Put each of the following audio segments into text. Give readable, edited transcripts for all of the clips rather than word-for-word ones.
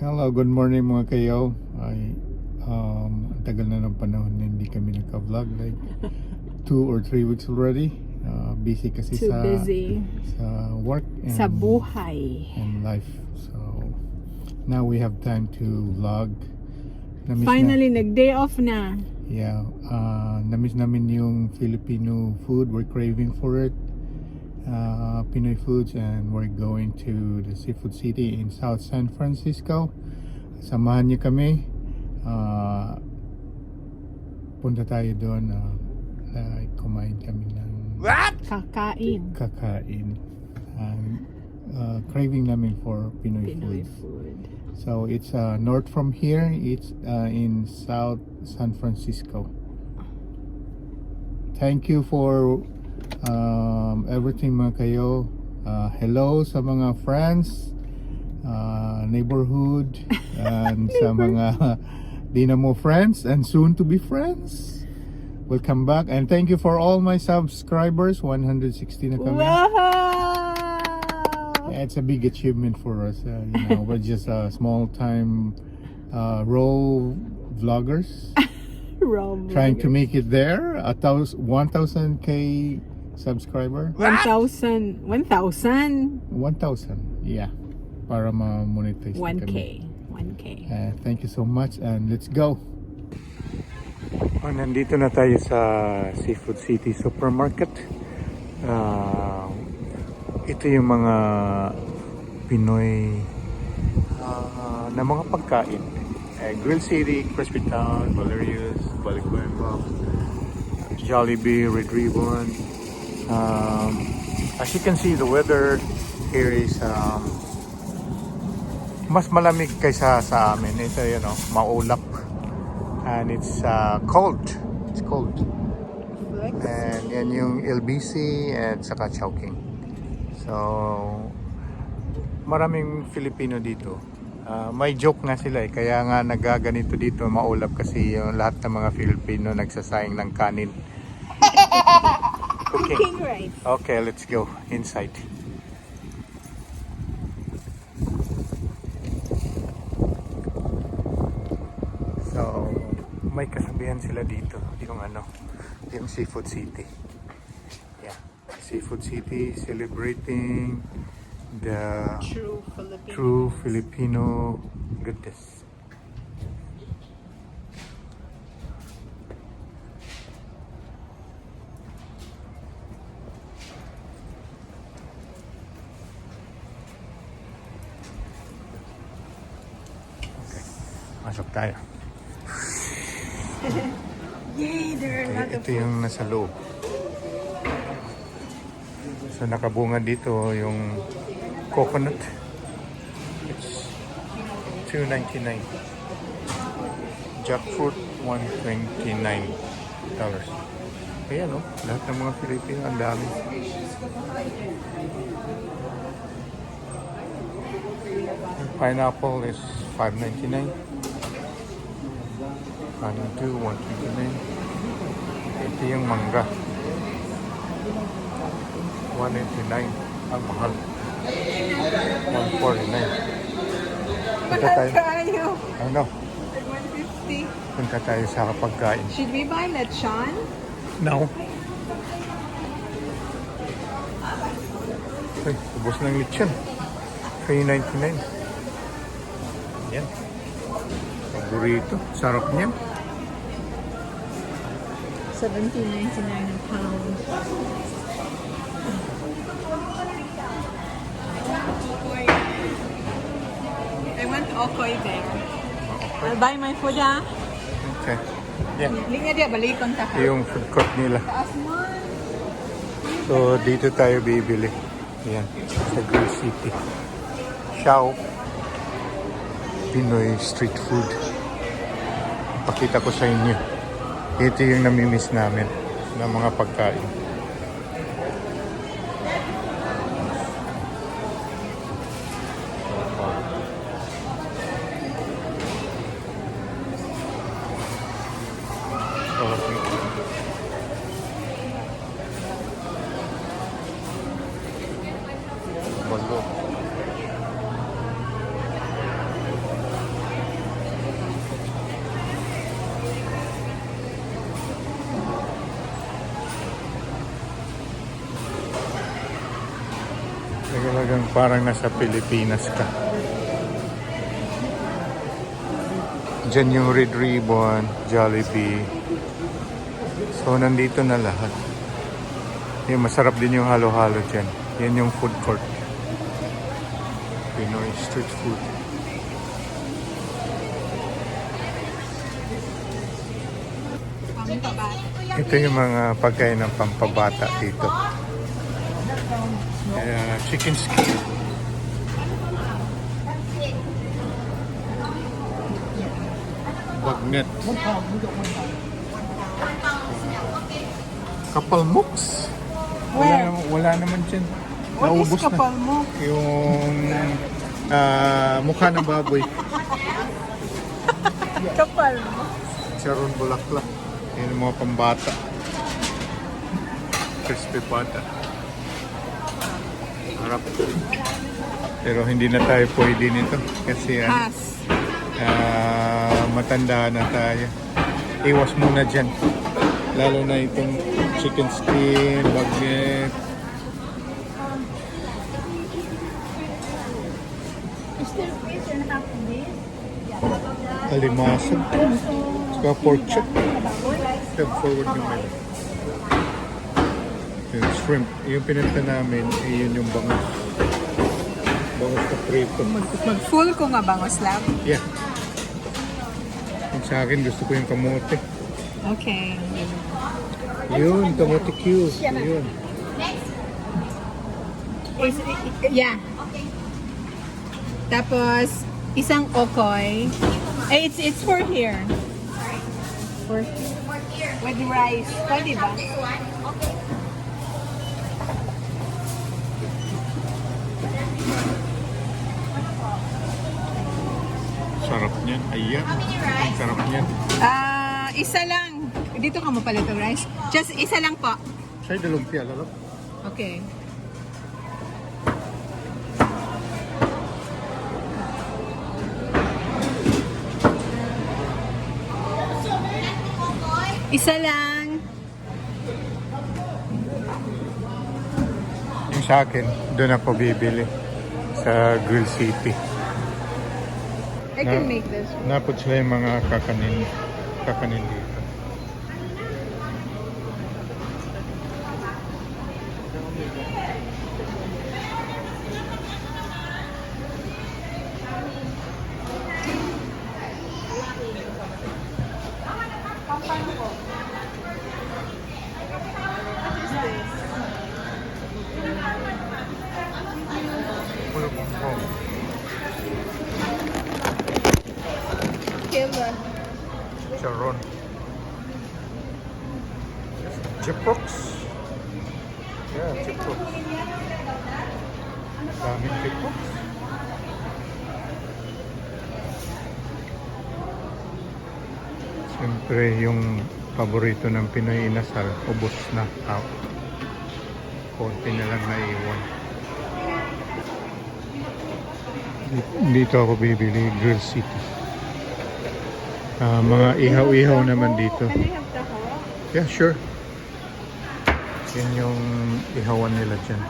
Hello, good morning mga kayo. Ang tagal na ng panahon na hindi kami naka-vlog, like 2 or 3 weeks already. Busy kasi Too busy sa work and sa buhay. and life. So now we have time to vlog. Finally, nag-day off na. Yeah, namiss namin yung Filipino food. We're craving for it. Pinoy foods, and we're going to the Seafood City in South San Francisco. Samahan niyo kami. Punta tayo doon. Kumain kami ng kakain. Craving namin for Pinoy food. So it's north from here. It's in South San Francisco. Thank you for everything mga kayo. Hello sa mga friends, neighborhood, and sa mga Dinamo friends and soon to be friends. Welcome back, and thank you for all my subscribers. 160 na kami. Wow! Yeah, it's a big achievement for us. We're just a small time raw vloggers trying to make it there. 1,000k subscriber. 1,000. 1,000, yeah, para ma-monetize 1K. kami. Thank you so much, and let's go. Nandito na tayo sa Seafood City Supermarket. Ito yung mga Pinoy na mga pagkain. Grill City, Crispy Town, Valerius, Balicueva, Jollibee, Red Ribbon. As you can see, the weather here is mas malamig kaysa sa amin. Ito maulap, and it's cold. It's cold. And yan yung LBC at saka Chowking. So maraming Filipino dito. May joke nga sila kaya nga nagaganito dito, maulap kasi yung lahat ng mga Filipino nagsasayang ng kanin. Cooking rice. Okay, let's go inside. So, may kasabihan sila dito, yung Seafood City. Yeah, Seafood City celebrating the true Filipino goodness. Masok tayo. Yay, there are a lot of Ito yung nasa loob. So nakabunga dito yung coconut. It's $2.99. Jackfruit $129. Ayan lahat ng mga Filipino, ang dami. Pineapple is $5.99. $129. Ito yung mangga, $189. Ang mahal, $149. Punta tayo. Ano? $150. Punta tayo sa pagkain. Should we buy lechon? No. Ay, ubos ng lechon. $3.99. Yan. Burrito. Sarap niyan. $17.99 a pound. I want okoy there. I'll buy my food, Okay. Yeah. Linya dia balikon ta. Yung food court nila. Taas mo. So, dito tayo bibili. Yan. Sa Grill City. Xiao. Pinoy street food. Pakita ko sa inyo. Ito yung namimiss namin ng mga pagkain. Balo. Talagang parang nasa Pilipinas ka. Diyan yung Red Ribbon, Jollibee. So, nandito na lahat. Yung masarap din yung halo-halo dyan. Yan yung food court. Pinoy street food. Ito yung mga pagkain ng pampabata dito. Chicken skin. Bagnet. Kapalmuks. Wala naman dyan. What is Naubos na. kapal mo? Yung mukha ng baboy. Kapal mo? Charon bulaklak. Yan yung mga pambata. Crispy pata. Harap. Pero hindi na tayo pwede nito. Kasi Has. matanda na tayo. Iwas muna dyan. Lalo na itong chicken skin, bagnet. Alimasag. Saka pork chop. Step forward yung menu. Yung shrimp. Yung pinunta namin, yun yung bangus. Bangus na prito. Mag-full ko nga bangos lang. Yeah. Yung sa akin, gusto ko yung kamote. Okay. Yun, kamote cube. Yun. Yeah. Tapos, isang okoy. Eh, it's for here. For here. With rice. Pwede ba? Sarap niyan. Ayan. Ang sarap niyan. Isa lang. Dito ka mo pala itong rice. Just isa lang po. Siya yung lumpia, lalo. Okay. Isa lang. Yung sa akin, doon ako bibili. Sa Grill City. I can make this. Napod sila yung mga kakanin dito. Charon. Chiprox. Yeah, Chiprox. Daming Chiprox. Siyempre yung paborito ng Pinoy inasal, ubos na out. Konti na lang naiwan. Dito ako bibili, Grill City. Mga ihaw-ihaw naman dito. Can I have the hot? Yeah, sure. Yan yung ihawan nila dyan.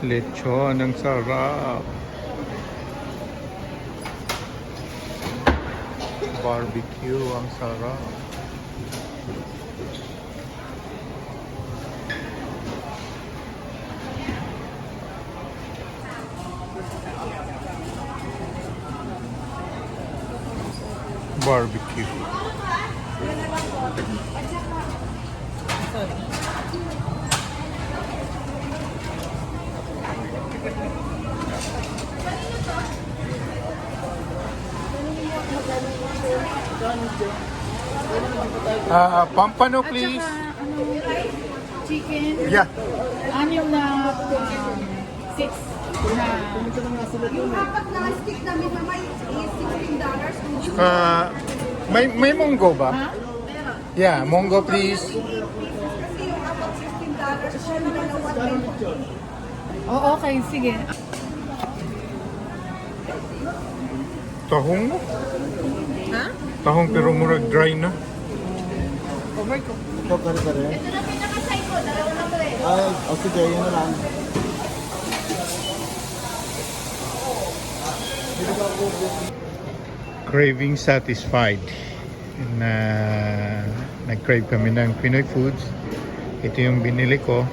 Lechon, ang sarap. Barbecue, ang sarap. Barbecue. Pampano, please. Chicken. Yeah. Ano na 6 na. Yung apat na stick namin mama is $16. May monggo ba? Ha? Yeah, monggo, please. Kasi yung apat $16, siya na lang 1 Oh, okay, sige. Tahong? Ha? Tahong pero murag dry na. Overcook. Ito kare-kare. Ito na pinaka-side ko, dalawa na to eh. Ay, o sige, yun na lang. Craving satisfied. Na nag-crave kami ng Pinoy foods. Ito yung binili ko.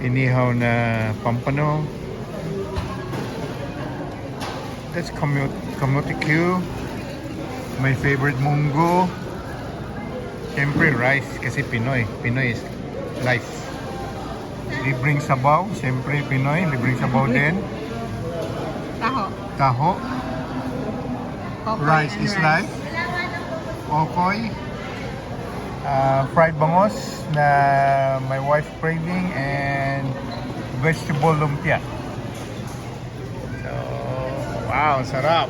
Inihaw na pampano. That's kamote Q. My favorite munggo. Siyempre rice kasi Pinoy. Pinoy is life. Libreng sabaw. Siyempre Pinoy. Libreng sabaw din. Taho. Taho. Okoy Rice and is life. Okoy. Fried bangos na my wife craving and vegetable lumpia. So, wow, sarap.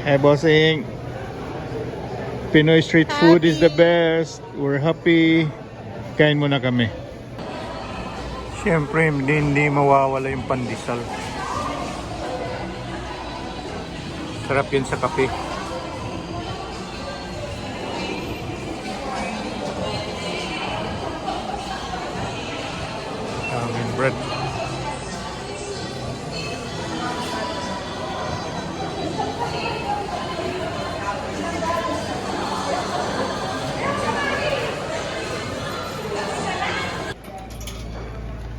Hey, bossing. Pinoy street food is the best. We're happy. Kain muna kami. Siyempre, hindi mawawala yung pandesal. Sarap yun sa kape. Bread.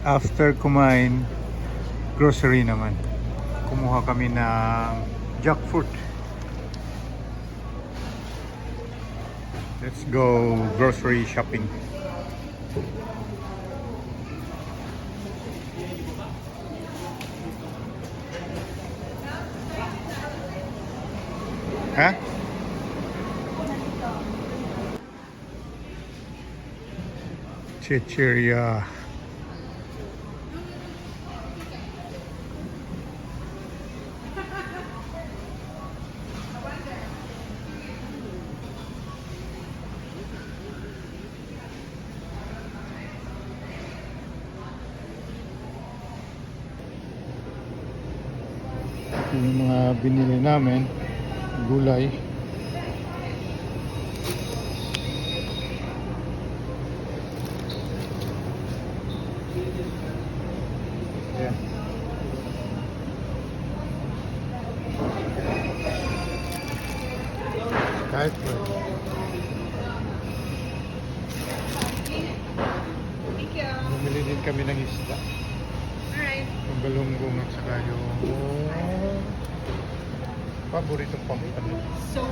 After kumain, grocery naman. Kumuha kami ng jackfruit. Let's go grocery shopping. Ha? Chichirya. Yung mga binili namin, gulay. Yeah. Kahit po. Bumili din kami ng isda. Alright. Yung galunggong at saka yung paborito pampano. So,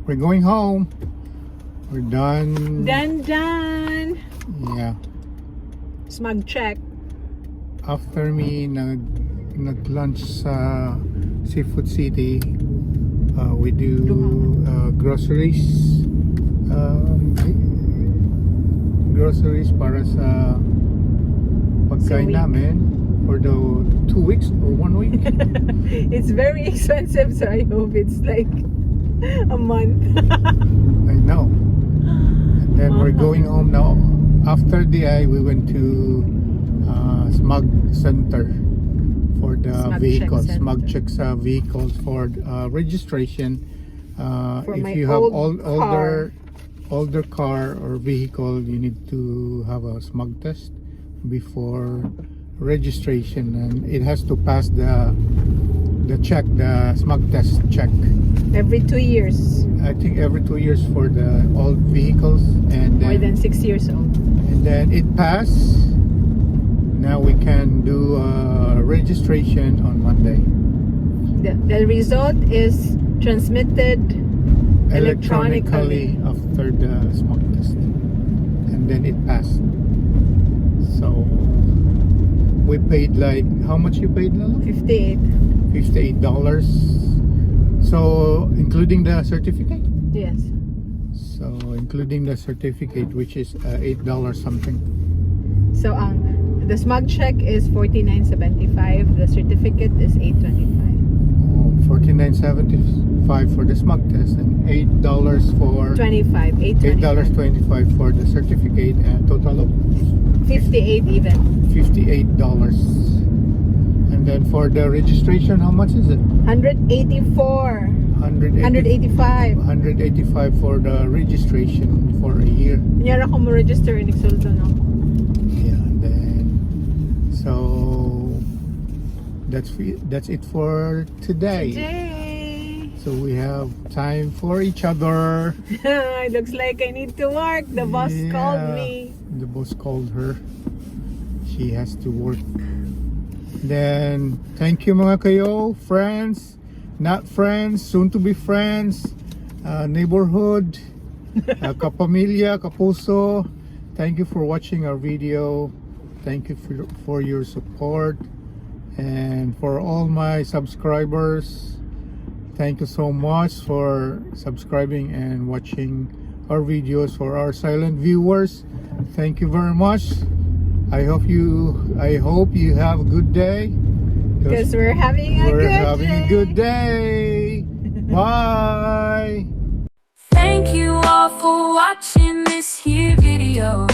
we're going home. We're done. done. Yeah. Smug check. After me nag-lunch sa Seafood City, we do groceries. Groceries para sa pagkain week. namin for the 2 weeks or 1 week. It's very expensive, so I hope it's like a month. I know. And then we're going home now. After DI, we went to Smug Center for the Smug check vehicles. center. Smug checks vehicles for registration. For If my you have old older car or vehicle, you need to have a smug test before registration, and it has to pass the smug test check. Every 2 years. I think every 2 years for the old vehicles, and More then, than 6 years old. and then it passed. Now we can do registration on Monday. The result is transmitted Electronically after the smoke test, and then it passed. So we paid like, how much you paid, Lalo? 58. $58. So including the certificate. Yes. So including the certificate, which is $8 something. So the smug check is $49.75. The certificate is $8.25. $49.75 for the smog test and $8 for $8.25 $8.25 for the certificate, and total of 58 even. $58. And then for the registration, how much is it? 184. 180 185. 185 for the registration for a year. Kunyara ko mo register in Exulto, no? Yeah, and then so that's it for today. Yay! So we have time for each other. It looks like I need to work. The boss Yeah, called me. The boss called her. She has to work. Then thank you mga kayo, friends, not friends, soon to be friends, neighborhood, kapamilya, kapuso. Thank you for watching our video. Thank you for your support, and for all my subscribers, thank you so much for subscribing and watching our videos. For our silent viewers, thank you very much. I hope you have a good day, Because we're having a good day. Bye. Thank you all for watching this here video.